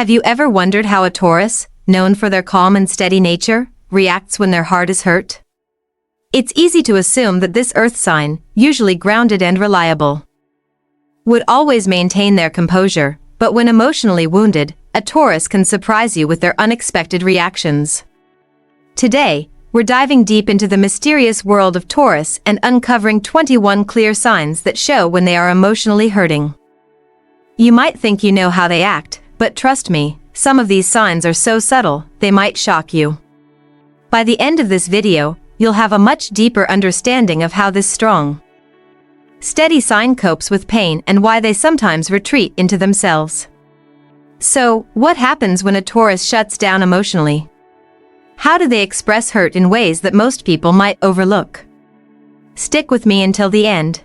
Have you ever wondered how a Taurus, known for their calm and steady nature, reacts when their heart is hurt? It's easy to assume that this earth sign, usually grounded and reliable, would always maintain their composure, but when emotionally wounded, a Taurus can surprise you with their unexpected reactions. Today, we're diving deep into the mysterious world of Taurus and uncovering 21 clear signs that show when they are emotionally hurting. You might think you know how they act, but trust me, some of these signs are so subtle, they might shock you. By the end of this video, you'll have a much deeper understanding of how this strong, steady sign copes with pain and why they sometimes retreat into themselves. So, what happens when a Taurus shuts down emotionally? How do they express hurt in ways that most people might overlook? Stick with me until the end,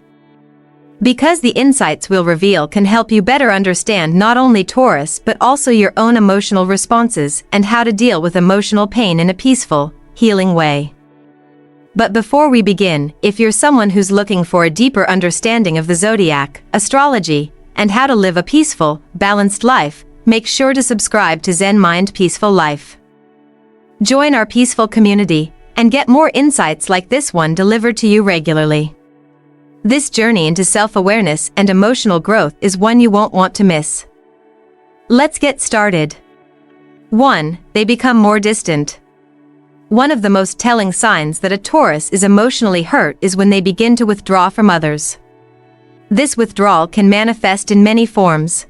because the insights we'll reveal can help you better understand not only Taurus but also your own emotional responses and how to deal with emotional pain in a peaceful, healing way. But before we begin, if you're someone who's looking for a deeper understanding of the zodiac, astrology, and how to live a peaceful, balanced life, make sure to subscribe to Zen Mind Peaceful Life. Join our peaceful community and get more insights like this one delivered to you regularly. This journey into self-awareness and emotional growth is one you won't want to miss. Let's get started. 1. They become more distant. One of the most telling signs that a Taurus is emotionally hurt is when they begin to withdraw from others. This withdrawal can manifest in many forms,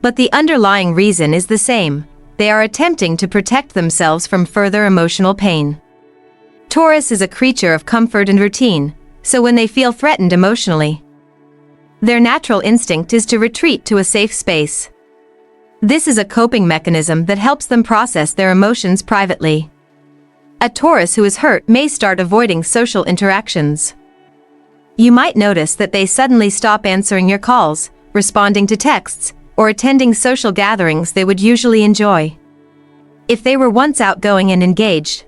but the underlying reason is the same: they are attempting to protect themselves from further emotional pain. Taurus is a creature of comfort and routine, so when they feel threatened emotionally, their natural instinct is to retreat to a safe space. This is a coping mechanism that helps them process their emotions privately. A Taurus who is hurt may start avoiding social interactions. You might notice that they suddenly stop answering your calls, responding to texts, or attending social gatherings they would usually enjoy. If they were once outgoing and engaged,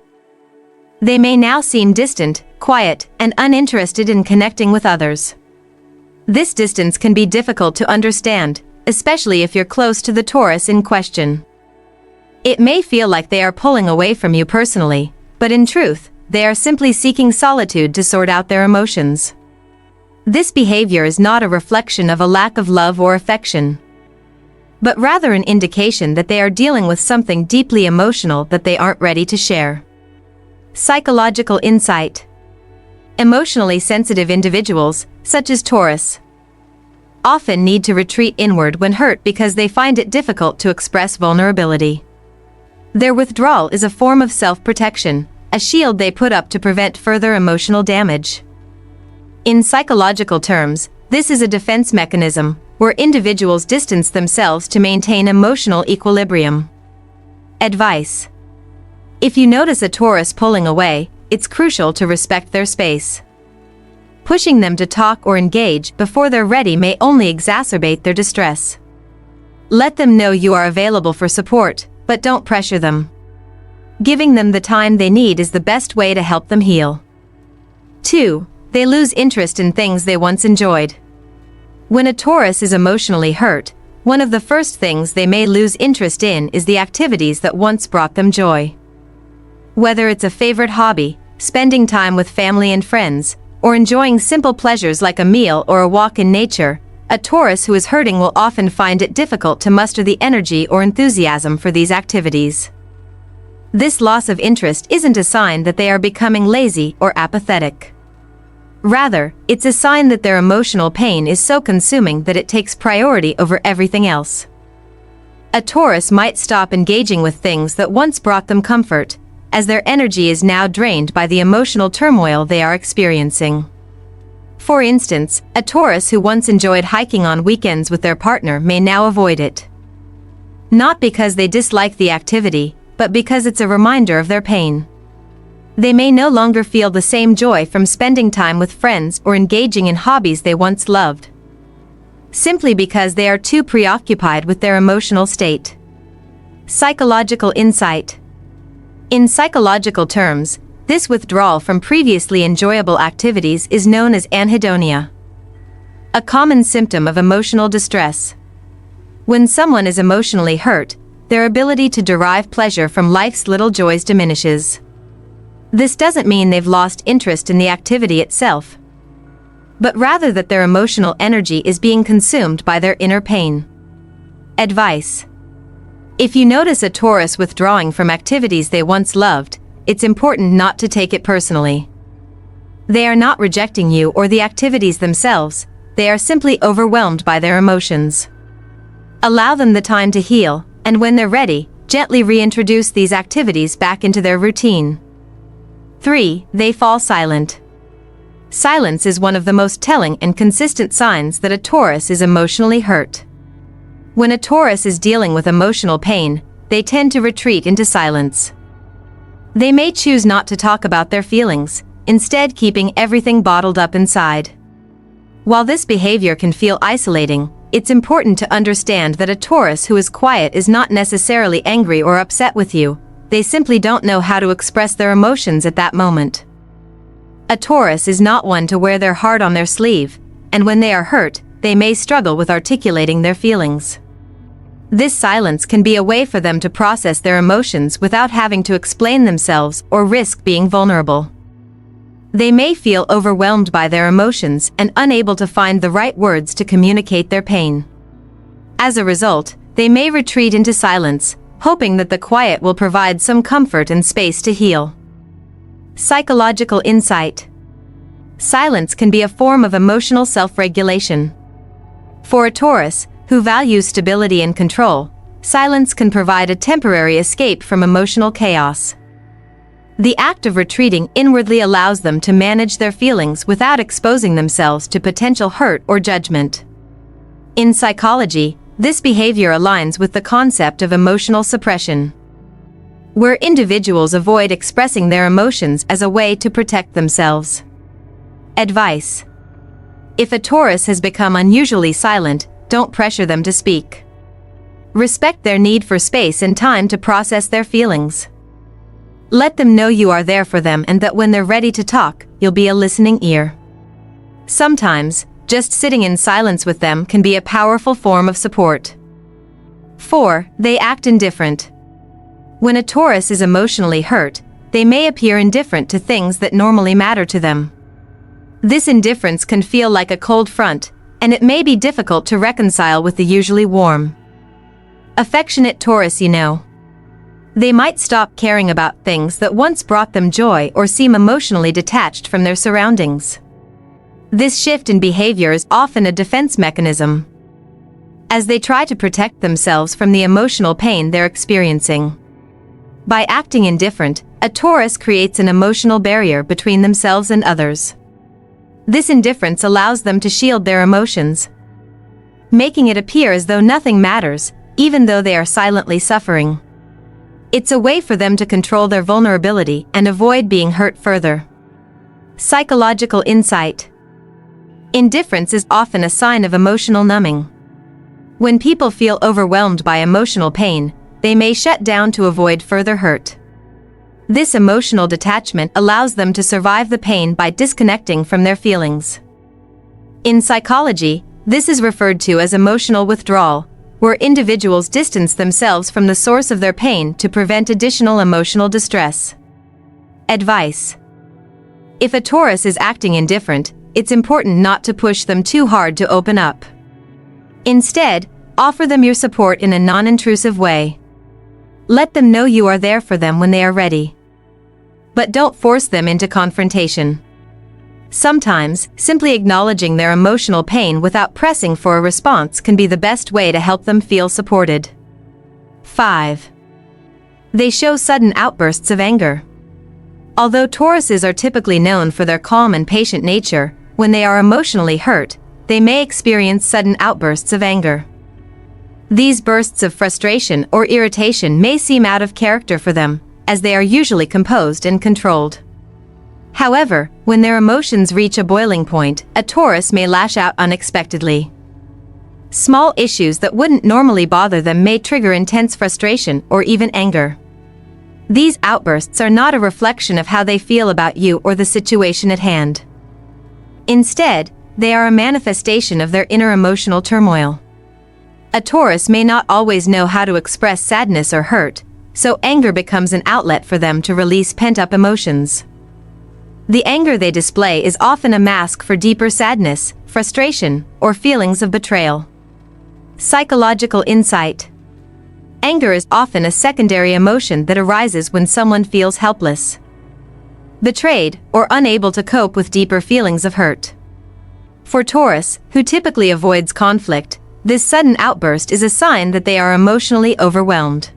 they may now seem distant, quiet, and uninterested in connecting with others. This distance can be difficult to understand, especially if you're close to the Taurus in question. It may feel like they are pulling away from you personally, but in truth, they are simply seeking solitude to sort out their emotions. This behavior is not a reflection of a lack of love or affection, but rather an indication that they are dealing with something deeply emotional that they aren't ready to share. Psychological insight. Emotionally sensitive individuals, such as Taurus, often need to retreat inward when hurt because they find it difficult to express vulnerability. Their withdrawal is a form of self-protection, a shield they put up to prevent further emotional damage. In psychological terms, this is a defense mechanism, where individuals distance themselves to maintain emotional equilibrium. Advice. If you notice a Taurus pulling away, it's crucial to respect their space. Pushing them to talk or engage before they're ready may only exacerbate their distress. Let them know you are available for support, but don't pressure them. Giving them the time they need is the best way to help them heal. 2. They lose interest in things they once enjoyed. When a Taurus is emotionally hurt, one of the first things they may lose interest in is the activities that once brought them joy. Whether it's a favorite hobby, spending time with family and friends, or enjoying simple pleasures like a meal or a walk in nature, a Taurus who is hurting will often find it difficult to muster the energy or enthusiasm for these activities. This loss of interest isn't a sign that they are becoming lazy or apathetic. Rather, it's a sign that their emotional pain is so consuming that it takes priority over everything else. A Taurus might stop engaging with things that once brought them comfort, as their energy is now drained by the emotional turmoil they are experiencing. For instance, a Taurus who once enjoyed hiking on weekends with their partner may now avoid it. Not because they dislike the activity, but because it's a reminder of their pain. They may no longer feel the same joy from spending time with friends or engaging in hobbies they once loved, simply because they are too preoccupied with their emotional state. Psychological insight. In psychological terms, this withdrawal from previously enjoyable activities is known as anhedonia, a common symptom of emotional distress. When someone is emotionally hurt, their ability to derive pleasure from life's little joys diminishes. This doesn't mean they've lost interest in the activity itself, but rather that their emotional energy is being consumed by their inner pain. Advice: if you notice a Taurus withdrawing from activities they once loved, it's important not to take it personally. They are not rejecting you or the activities themselves, they are simply overwhelmed by their emotions. Allow them the time to heal, and when they're ready, gently reintroduce these activities back into their routine. 3. They fall silent. Silence is one of the most telling and consistent signs that a Taurus is emotionally hurt. When a Taurus is dealing with emotional pain, they tend to retreat into silence. They may choose not to talk about their feelings, instead keeping everything bottled up inside. While this behavior can feel isolating, it's important to understand that a Taurus who is quiet is not necessarily angry or upset with you, they simply don't know how to express their emotions at that moment. A Taurus is not one to wear their heart on their sleeve, and when they are hurt, they may struggle with articulating their feelings. This silence can be a way for them to process their emotions without having to explain themselves or risk being vulnerable. They may feel overwhelmed by their emotions and unable to find the right words to communicate their pain. As a result, they may retreat into silence, hoping that the quiet will provide some comfort and space to heal. Psychological insight. Silence can be a form of emotional self-regulation. For a Taurus, who values stability and control, silence can provide a temporary escape from emotional chaos. The act of retreating inwardly allows them to manage their feelings without exposing themselves to potential hurt or judgment. In psychology, this behavior aligns with the concept of emotional suppression, where individuals avoid expressing their emotions as a way to protect themselves. Advice: if a Taurus has become unusually silent, don't pressure them to speak. Respect their need for space and time to process their feelings. Let them know you are there for them and that when they're ready to talk, you'll be a listening ear. Sometimes, just sitting in silence with them can be a powerful form of support. 4. They act indifferent. When a Taurus is emotionally hurt, they may appear indifferent to things that normally matter to them. This indifference can feel like a cold front, and it may be difficult to reconcile with the usually warm, affectionate Taurus you know. They might stop caring about things that once brought them joy or seem emotionally detached from their surroundings. This shift in behavior is often a defense mechanism, as they try to protect themselves from the emotional pain they're experiencing. By acting indifferent, a Taurus creates an emotional barrier between themselves and others. This indifference allows them to shield their emotions, making it appear as though nothing matters, even though they are silently suffering. It's a way for them to control their vulnerability and avoid being hurt further. Psychological insight. Indifference is often a sign of emotional numbing. When people feel overwhelmed by emotional pain, they may shut down to avoid further hurt. This emotional detachment allows them to survive the pain by disconnecting from their feelings. In psychology, this is referred to as emotional withdrawal, where individuals distance themselves from the source of their pain to prevent additional emotional distress. Advice: if a Taurus is acting indifferent, it's important not to push them too hard to open up. Instead, offer them your support in a non-intrusive way. Let them know you are there for them when they are ready. But don't force them into confrontation. Sometimes, simply acknowledging their emotional pain without pressing for a response can be the best way to help them feel supported. 5. They show sudden outbursts of anger. Although Tauruses are typically known for their calm and patient nature, when they are emotionally hurt, they may experience sudden outbursts of anger. These bursts of frustration or irritation may seem out of character for them, as they are usually composed and controlled. However, when their emotions reach a boiling point, a Taurus may lash out unexpectedly. Small issues that wouldn't normally bother them may trigger intense frustration or even anger. These outbursts are not a reflection of how they feel about you or the situation at hand. Instead, they are a manifestation of their inner emotional turmoil. A Taurus may not always know how to express sadness or hurt, so anger becomes an outlet for them to release pent-up emotions. The anger they display is often a mask for deeper sadness, frustration, or feelings of betrayal. Psychological insight. Anger is often a secondary emotion that arises when someone feels helpless, betrayed, or unable to cope with deeper feelings of hurt. For Taurus, who typically avoids conflict, this sudden outburst is a sign that they are emotionally overwhelmed.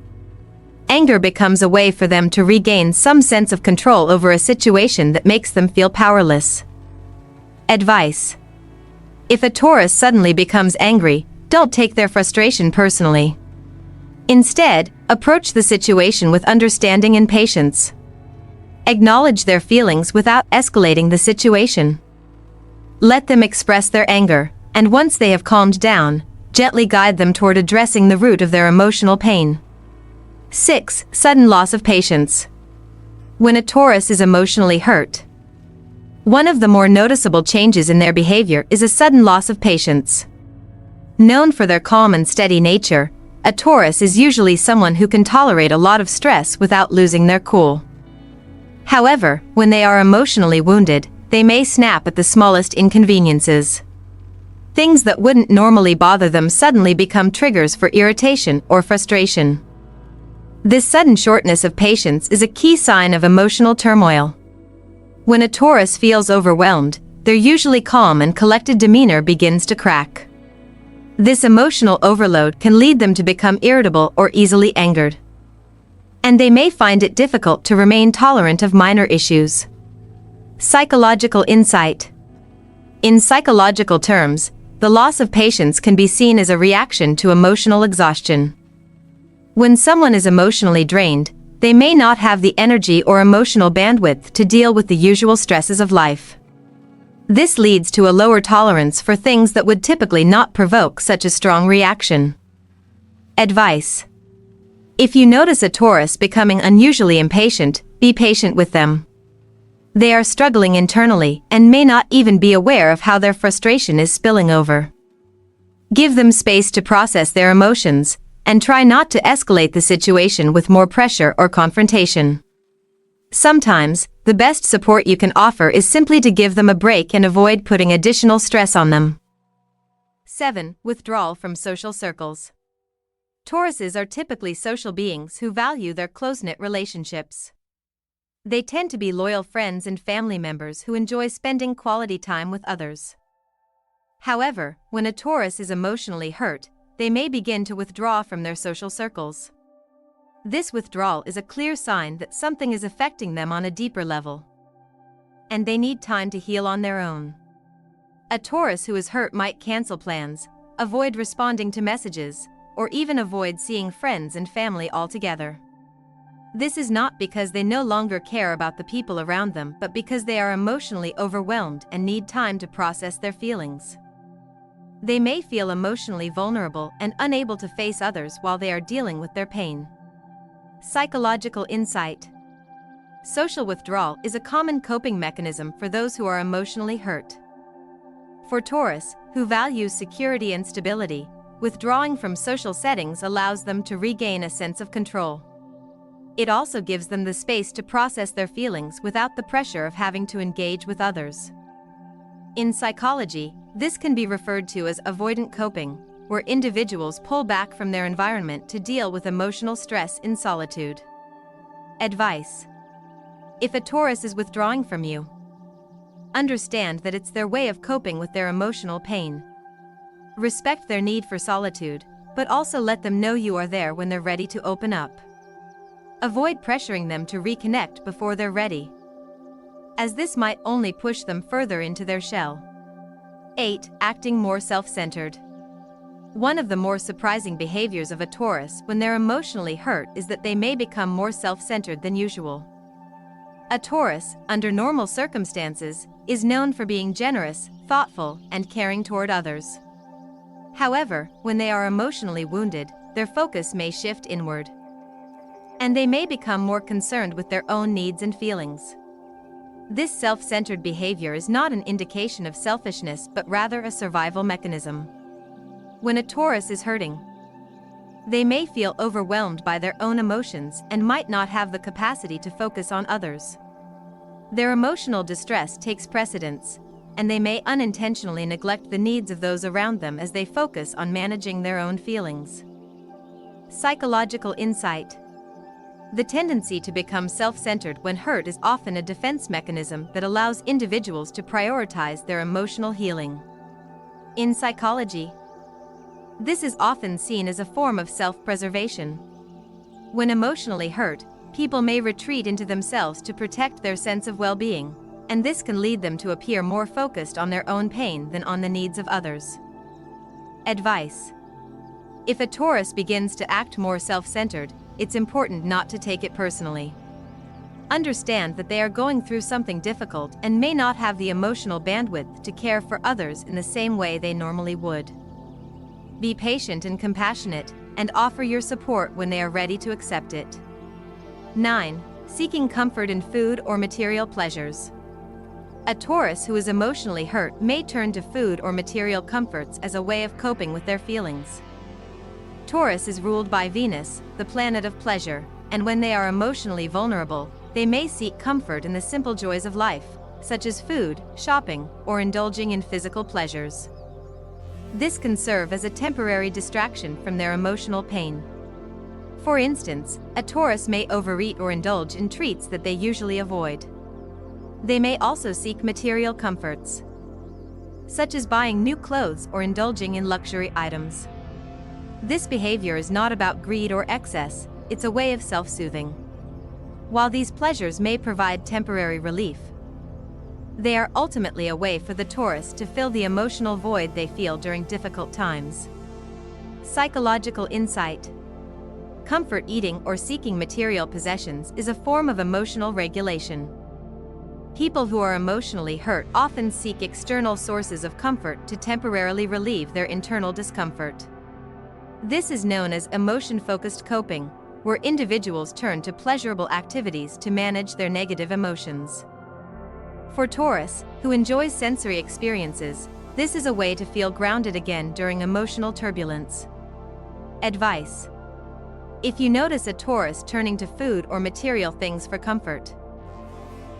Anger becomes a way for them to regain some sense of control over a situation that makes them feel powerless. Advice. If a Taurus suddenly becomes angry, don't take their frustration personally. Instead, approach the situation with understanding and patience. Acknowledge their feelings without escalating the situation. Let them express their anger, and once they have calmed down, gently guide them toward addressing the root of their emotional pain. 6. Sudden loss of patience. When a Taurus is emotionally hurt, one of the more noticeable changes in their behavior is a sudden loss of patience. Known for their calm and steady nature, a Taurus is usually someone who can tolerate a lot of stress without losing their cool. However, when they are emotionally wounded, they may snap at the smallest inconveniences. Things that wouldn't normally bother them suddenly become triggers for irritation or frustration. This sudden shortness of patience is a key sign of emotional turmoil. When a Taurus feels overwhelmed, their usually calm and collected demeanor begins to crack. This emotional overload can lead them to become irritable or easily angered. And they may find it difficult to remain tolerant of minor issues. Psychological insight. In psychological terms, the loss of patience can be seen as a reaction to emotional exhaustion. When someone is emotionally drained, they may not have the energy or emotional bandwidth to deal with the usual stresses of life. This leads to a lower tolerance for things that would typically not provoke such a strong reaction. Advice. If you notice a Taurus becoming unusually impatient, be patient with them. They are struggling internally and may not even be aware of how their frustration is spilling over. Give them space to process their emotions, and try not to escalate the situation with more pressure or confrontation. Sometimes, the best support you can offer is simply to give them a break and avoid putting additional stress on them. 7. Withdrawal from social circles. Tauruses are typically social beings who value their close-knit relationships. They tend to be loyal friends and family members who enjoy spending quality time with others. However, when a Taurus is emotionally hurt, they may begin to withdraw from their social circles. This withdrawal is a clear sign that something is affecting them on a deeper level, and they need time to heal on their own. A Taurus who is hurt might cancel plans, avoid responding to messages, or even avoid seeing friends and family altogether. This is not because they no longer care about the people around them, but because they are emotionally overwhelmed and need time to process their feelings. They may feel emotionally vulnerable and unable to face others while they are dealing with their pain. Psychological insight. Social withdrawal is a common coping mechanism for those who are emotionally hurt. For Taurus, who values security and stability, withdrawing from social settings allows them to regain a sense of control. It also gives them the space to process their feelings without the pressure of having to engage with others. In psychology, this can be referred to as avoidant coping, where individuals pull back from their environment to deal with emotional stress in solitude. Advice. If a Taurus is withdrawing from you, understand that it's their way of coping with their emotional pain. Respect their need for solitude, but also let them know you are there when they're ready to open up. Avoid pressuring them to reconnect before they're ready, as this might only push them further into their shell. 8. Acting more self-centered. One of the more surprising behaviors of a Taurus when they're emotionally hurt is that they may become more self-centered than usual. A Taurus, under normal circumstances, is known for being generous, thoughtful, and caring toward others. However, when they are emotionally wounded, their focus may shift inward, and they may become more concerned with their own needs and feelings. This self-centered behavior is not an indication of selfishness but rather a survival mechanism. When a Taurus is hurting, they may feel overwhelmed by their own emotions and might not have the capacity to focus on others. Their emotional distress takes precedence, and they may unintentionally neglect the needs of those around them as they focus on managing their own feelings. Psychological insight. The tendency to become self-centered when hurt is often a defense mechanism that allows individuals to prioritize their emotional healing. In psychology, this is often seen as a form of self-preservation. When emotionally hurt, people may retreat into themselves to protect their sense of well-being, and this can lead them to appear more focused on their own pain than on the needs of others. Advice. If a Taurus begins to act more self-centered, it's important not to take it personally. Understand that they are going through something difficult and may not have the emotional bandwidth to care for others in the same way they normally would. Be patient and compassionate, and offer your support when they are ready to accept it. 9. Seeking comfort in food or material pleasures. A Taurus who is emotionally hurt may turn to food or material comforts as a way of coping with their feelings. Taurus is ruled by Venus, the planet of pleasure, and when they are emotionally vulnerable, they may seek comfort in the simple joys of life, such as food, shopping, or indulging in physical pleasures. This can serve as a temporary distraction from their emotional pain. For instance, a Taurus may overeat or indulge in treats that they usually avoid. They may also seek material comforts, such as buying new clothes or indulging in luxury items. This behavior is not about greed or excess, it's a way of self-soothing. While these pleasures may provide temporary relief, they are ultimately a way for the Taurus to fill the emotional void they feel during difficult times. Psychological insight. Comfort eating or seeking material possessions is a form of emotional regulation. People who are emotionally hurt often seek external sources of comfort to temporarily relieve their internal discomfort. This is known as emotion-focused coping, where individuals turn to pleasurable activities to manage their negative emotions. For Taurus, who enjoys sensory experiences, this is a way to feel grounded again during emotional turbulence. Advice. If you notice a Taurus turning to food or material things for comfort,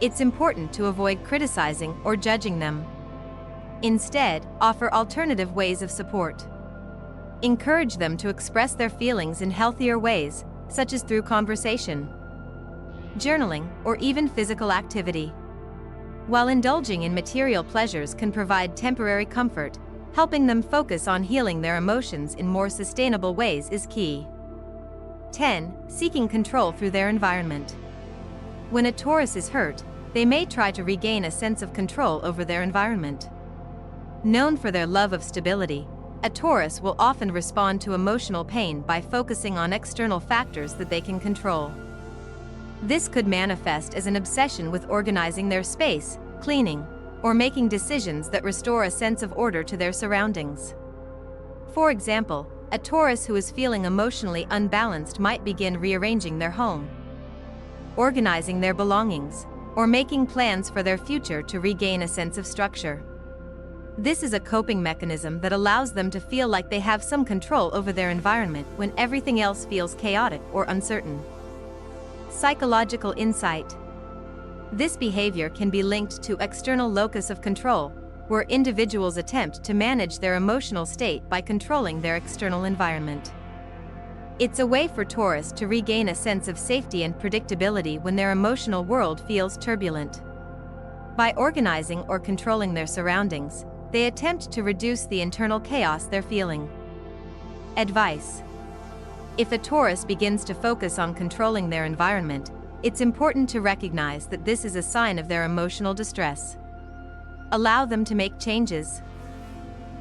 it's important to avoid criticizing or judging them. Instead, offer alternative ways of support. Encourage them to express their feelings in healthier ways, such as through conversation, journaling, or even physical activity. While indulging in material pleasures can provide temporary comfort, helping them focus on healing their emotions in more sustainable ways is key. 10. Seeking control through their environment. When a Taurus is hurt, they may try to regain a sense of control over their environment. Known for their love of stability, a Taurus will often respond to emotional pain by focusing on external factors that they can control. This could manifest as an obsession with organizing their space, cleaning, or making decisions that restore a sense of order to their surroundings. For example, a Taurus who is feeling emotionally unbalanced might begin rearranging their home, organizing their belongings, or making plans for their future to regain a sense of structure. This is a coping mechanism that allows them to feel like they have some control over their environment when everything else feels chaotic or uncertain. Psychological insight. This behavior can be linked to external locus of control, where individuals attempt to manage their emotional state by controlling their external environment. It's a way for Taurus to regain a sense of safety and predictability when their emotional world feels turbulent. By organizing or controlling their surroundings, they attempt to reduce the internal chaos they're feeling. Advice. If a Taurus begins to focus on controlling their environment, it's important to recognize that this is a sign of their emotional distress. Allow them to make changes,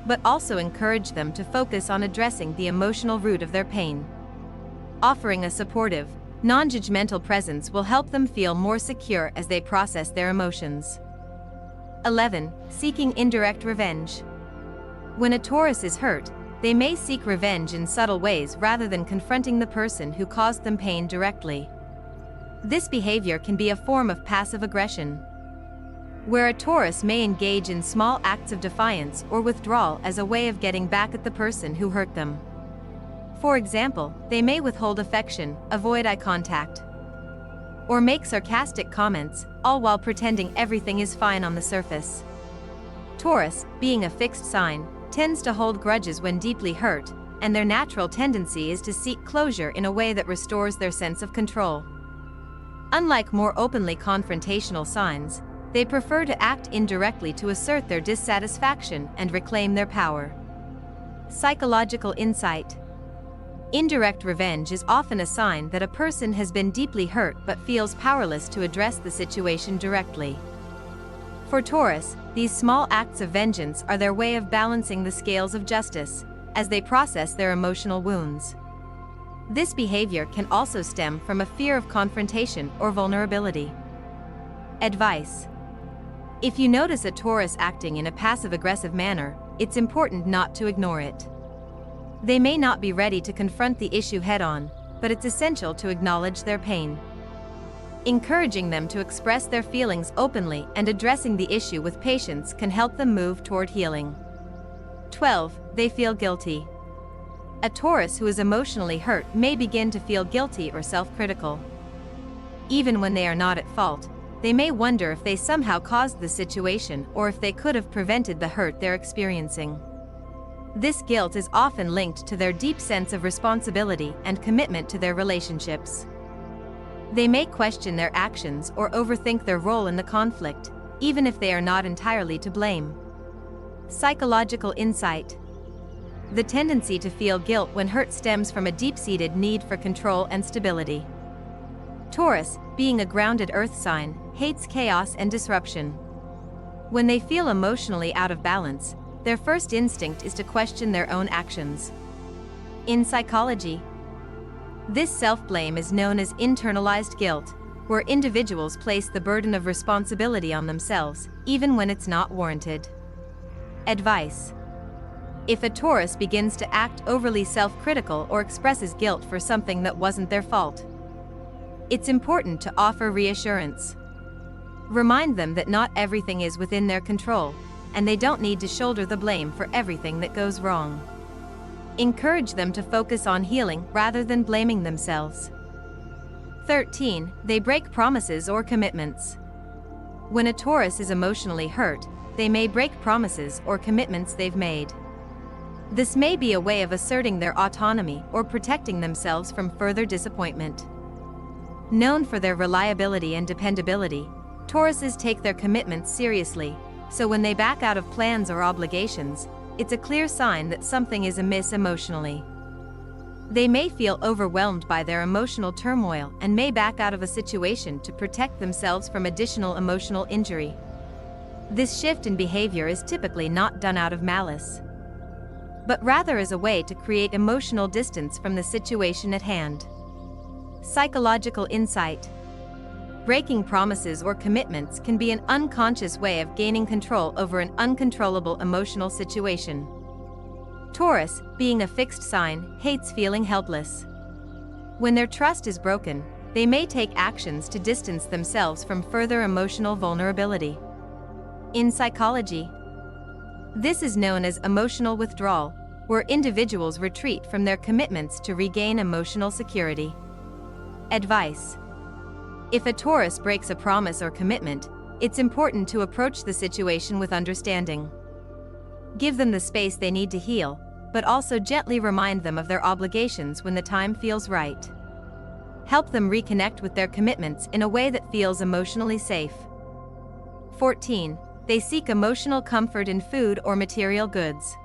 but also encourage them to focus on addressing the emotional root of their pain. Offering a supportive, non-judgmental presence will help them feel more secure as they process their emotions. 11. Seeking indirect revenge. When a Taurus is hurt, they may seek revenge in subtle ways rather than confronting the person who caused them pain directly. This behavior can be a form of passive aggression. where a Taurus may engage in small acts of defiance or withdrawal as a way of getting back at the person who hurt them. For example, they may withhold affection, avoid eye contact, or make sarcastic comments, all while pretending everything is fine on the surface. Taurus, being a fixed sign, tends to hold grudges when deeply hurt, and their natural tendency is to seek closure in a way that restores their sense of control. Unlike more openly confrontational signs, they prefer to act indirectly to assert their dissatisfaction and reclaim their power. Psychological insight. Indirect revenge is often a sign that a person has been deeply hurt but feels powerless to address the situation directly. For Taurus, these small acts of vengeance are their way of balancing the scales of justice, as they process their emotional wounds. This behavior can also stem from a fear of confrontation or vulnerability. Advice. If you notice a Taurus acting in a passive-aggressive manner, it's important not to ignore it. They may not be ready to confront the issue head-on, but it's essential to acknowledge their pain. Encouraging them to express their feelings openly and addressing the issue with patience can help them move toward healing. 12. They feel guilty. A Taurus who is emotionally hurt may begin to feel guilty or self-critical. Even when they are not at fault, they may wonder if they somehow caused the situation or if they could have prevented the hurt they're experiencing. This guilt is often linked to their deep sense of responsibility and commitment to their relationships. They may question their actions or overthink their role in the conflict, even if they are not entirely to blame. Psychological insight. The tendency to feel guilt when hurt stems from a deep-seated need for control and stability. Taurus, being a grounded earth sign, hates chaos and disruption. When they feel emotionally out of balance, their first instinct is to question their own actions. In psychology, this self-blame is known as internalized guilt, where individuals place the burden of responsibility on themselves, even when it's not warranted. Advice. If a Taurus begins to act overly self-critical or expresses guilt for something that wasn't their fault, it's important to offer reassurance. Remind them that not everything is within their control, and they don't need to shoulder the blame for everything that goes wrong. Encourage them to focus on healing rather than blaming themselves. 13. They break promises or commitments. When a Taurus is emotionally hurt, they may break promises or commitments they've made. This may be a way of asserting their autonomy or protecting themselves from further disappointment. Known for their reliability and dependability, Tauruses take their commitments seriously, so when they back out of plans or obligations, it's a clear sign that something is amiss emotionally. They may feel overwhelmed by their emotional turmoil and may back out of a situation to protect themselves from additional emotional injury. This shift in behavior is typically not done out of malice, but rather as a way to create emotional distance from the situation at hand. Psychological insight. Breaking promises or commitments can be an unconscious way of gaining control over an uncontrollable emotional situation. Taurus, being a fixed sign, hates feeling helpless. When their trust is broken, they may take actions to distance themselves from further emotional vulnerability. In psychology, this is known as emotional withdrawal, where individuals retreat from their commitments to regain emotional security. Advice. If a Taurus breaks a promise or commitment, it's important to approach the situation with understanding. Give them the space they need to heal, but also gently remind them of their obligations when the time feels right. Help them reconnect with their commitments in a way that feels emotionally safe. 14. They seek emotional comfort in food or material goods.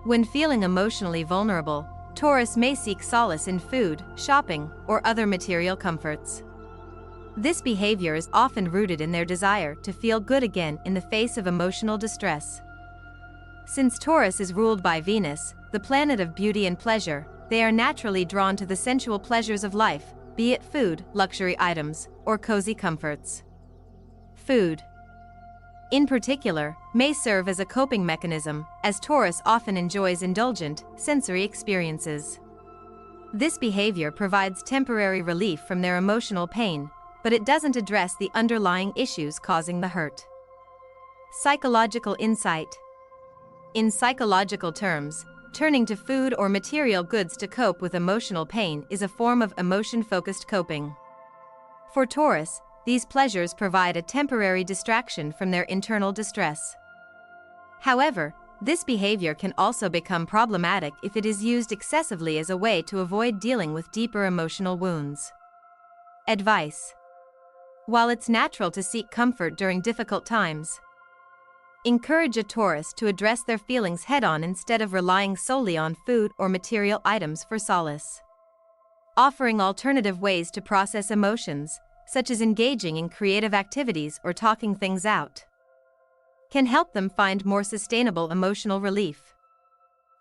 When feeling emotionally vulnerable, Taurus may seek solace in food, shopping, or other material comforts. This behavior is often rooted in their desire to feel good again in the face of emotional distress. Since Taurus is ruled by Venus, the planet of beauty and pleasure, they are naturally drawn to the sensual pleasures of life, be it food, luxury items, or cozy comforts. Food, in particular, may serve as a coping mechanism, as Taurus often enjoys indulgent, sensory experiences. This behavior provides temporary relief from their emotional pain, but it doesn't address the underlying issues causing the hurt. Psychological insight. In psychological terms, turning to food or material goods to cope with emotional pain is a form of emotion-focused coping. For Taurus, these pleasures provide a temporary distraction from their internal distress. However, this behavior can also become problematic if it is used excessively as a way to avoid dealing with deeper emotional wounds. Advice. While it's natural to seek comfort during difficult times, encourage a Taurus to address their feelings head-on instead of relying solely on food or material items for solace. Offering alternative ways to process emotions, such as engaging in creative activities or talking things out, can help them find more sustainable emotional relief.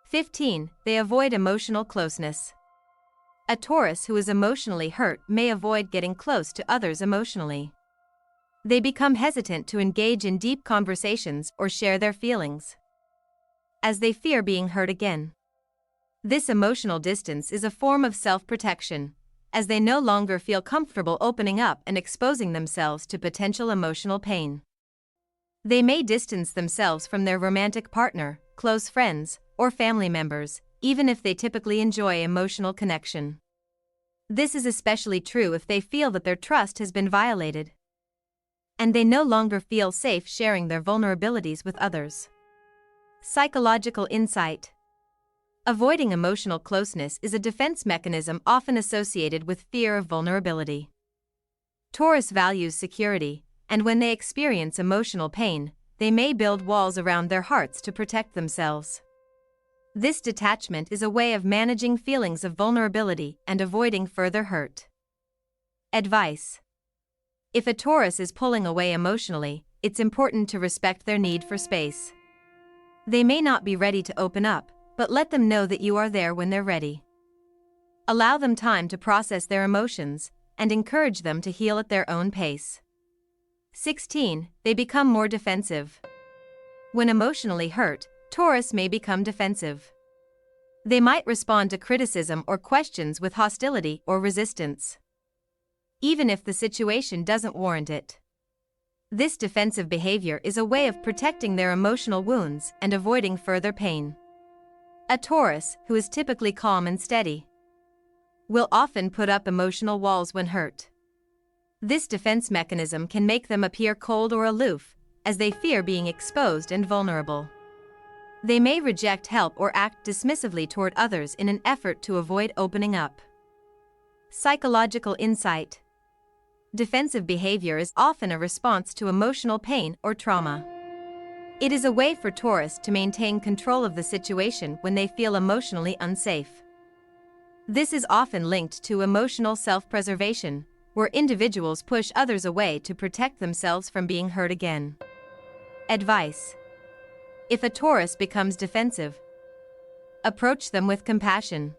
15. They avoid emotional closeness. A Taurus who is emotionally hurt may avoid getting close to others emotionally. They become hesitant to engage in deep conversations or share their feelings, as they fear being hurt again. This emotional distance is a form of self-protection, as they no longer feel comfortable opening up and exposing themselves to potential emotional pain. They may distance themselves from their romantic partner, close friends, or family members, even if they typically enjoy emotional connection. This is especially true if they feel that their trust has been violated, and they no longer feel safe sharing their vulnerabilities with others. Psychological insight. Avoiding emotional closeness is a defense mechanism often associated with fear of vulnerability. Taurus values security, and when they experience emotional pain, they may build walls around their hearts to protect themselves. This detachment is a way of managing feelings of vulnerability and avoiding further hurt. Advice. If a Taurus is pulling away emotionally, it's important to respect their need for space. They may not be ready to open up, but let them know that you are there when they're ready. Allow them time to process their emotions, and encourage them to heal at their own pace. 16. They become more defensive. When emotionally hurt, Taurus may become defensive. They might respond to criticism or questions with hostility or resistance, even if the situation doesn't warrant it. This defensive behavior is a way of protecting their emotional wounds and avoiding further pain. A Taurus, who is typically calm and steady, will often put up emotional walls when hurt. This defense mechanism can make them appear cold or aloof, as they fear being exposed and vulnerable. They may reject help or act dismissively toward others in an effort to avoid opening up. Psychological insight. Defensive behavior is often a response to emotional pain or trauma. It is a way for Taurus to maintain control of the situation when they feel emotionally unsafe. This is often linked to emotional self-preservation, where individuals push others away to protect themselves from being hurt again. Advice. If a Taurus becomes defensive, approach them with compassion.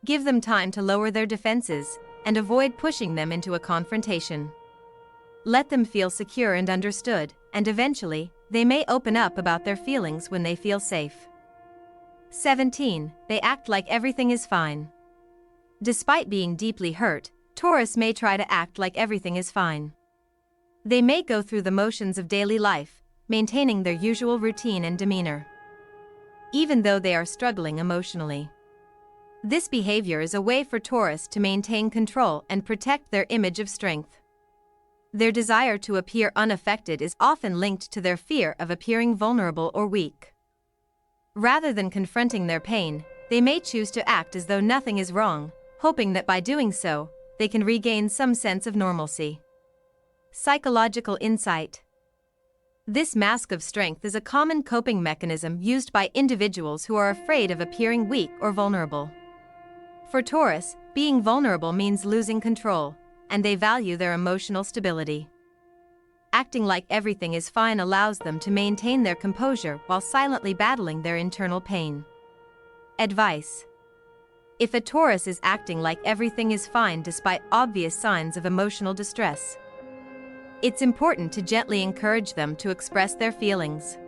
Give them time to lower their defenses, and avoid pushing them into a confrontation. Let them feel secure and understood, and eventually, they may open up about their feelings when they feel safe. 17. They act like everything is fine. Despite being deeply hurt, Taurus may try to act like everything is fine. They may go through the motions of daily life, maintaining their usual routine and demeanor, even though they are struggling emotionally. This behavior is a way for Taurus to maintain control and protect their image of strength. Their desire to appear unaffected is often linked to their fear of appearing vulnerable or weak. Rather than confronting their pain, they may choose to act as though nothing is wrong, hoping that by doing so, they can regain some sense of normalcy. Psychological insight. This mask of strength is a common coping mechanism used by individuals who are afraid of appearing weak or vulnerable. For Taurus, being vulnerable means losing control, and they value their emotional stability. Acting like everything is fine allows them to maintain their composure while silently battling their internal pain. Advice. If a Taurus is acting like everything is fine despite obvious signs of emotional distress, it's important to gently encourage them to express their feelings.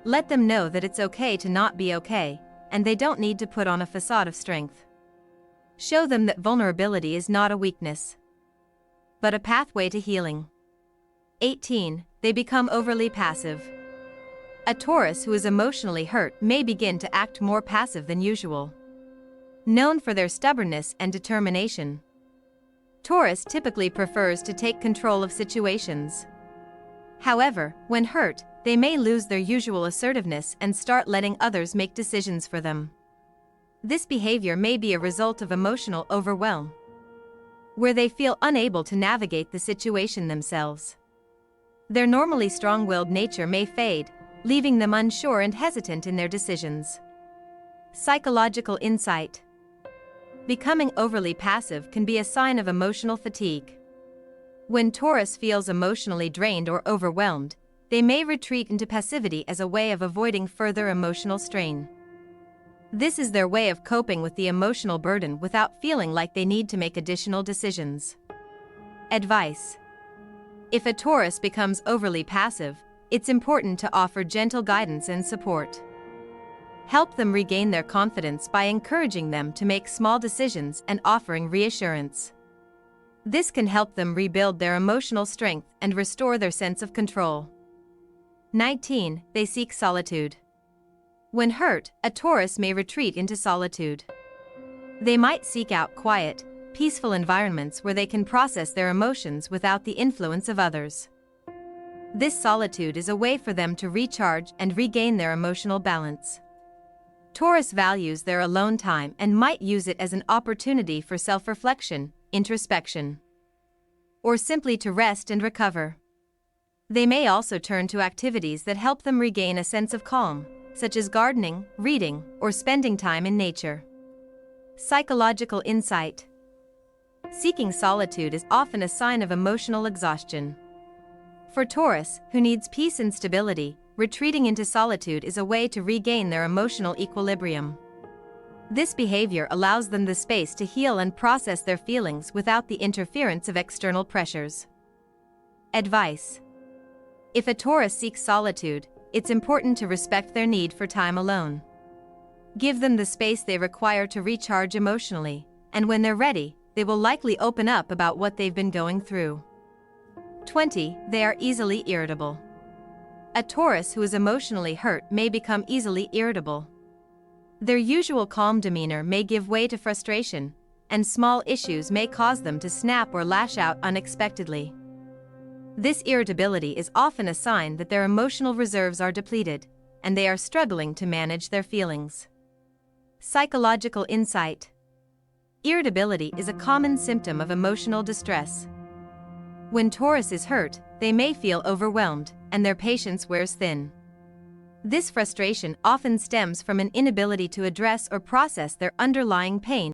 Let them know that it's okay to not be okay, and they don't need to put on a facade of strength. Show them that vulnerability is not a weakness, but a pathway to healing. 18. they become overly passive. A Taurus who is emotionally hurt may begin to act more passive than usual. Known for their stubbornness and determination, Taurus typically prefers to take control of situations. However, when hurt, they may lose their usual assertiveness and start letting others make decisions for them. This behavior may be a result of emotional overwhelm, where they feel unable to navigate the situation themselves. Their normally strong-willed nature may fade, leaving them unsure and hesitant in their decisions. Psychological insight. Becoming overly passive can be a sign of emotional fatigue. When Taurus feels emotionally drained or overwhelmed, they may retreat into passivity as a way of avoiding further emotional strain. This is their way of coping with the emotional burden without feeling like they need to make additional decisions. Advice. If a Taurus becomes overly passive, it's important to offer gentle guidance and support. Help them regain their confidence by encouraging them to make small decisions and offering reassurance. This can help them rebuild their emotional strength and restore their sense of control. 19. They seek solitude. When hurt, a Taurus may retreat into solitude. They might seek out quiet, peaceful environments where they can process their emotions without the influence of others. This solitude is a way for them to recharge and regain their emotional balance. Taurus values their alone time and might use it as an opportunity for self-reflection, introspection, or simply to rest and recover. They may also turn to activities that help them regain a sense of calm, such as gardening, reading, or spending time in nature. Psychological insight. Seeking solitude is often a sign of emotional exhaustion. For Taurus, who needs peace and stability, retreating into solitude is a way to regain their emotional equilibrium. This behavior allows them the space to heal and process their feelings without the interference of external pressures. Advice. If a Taurus seeks solitude, it's important to respect their need for time alone. Give them the space they require to recharge emotionally, and when they're ready, they will likely open up about what they've been going through. 20. They are easily irritable. A Taurus who is emotionally hurt may become easily irritable. Their usual calm demeanor may give way to frustration, and small issues may cause them to snap or lash out unexpectedly. This irritability is often a sign that their emotional reserves are depleted, and they are struggling to manage their feelings. Psychological insight. Irritability is a common symptom of emotional distress. When Taurus is hurt, they may feel overwhelmed, and their patience wears thin. This frustration often stems from an inability to address or process their underlying pain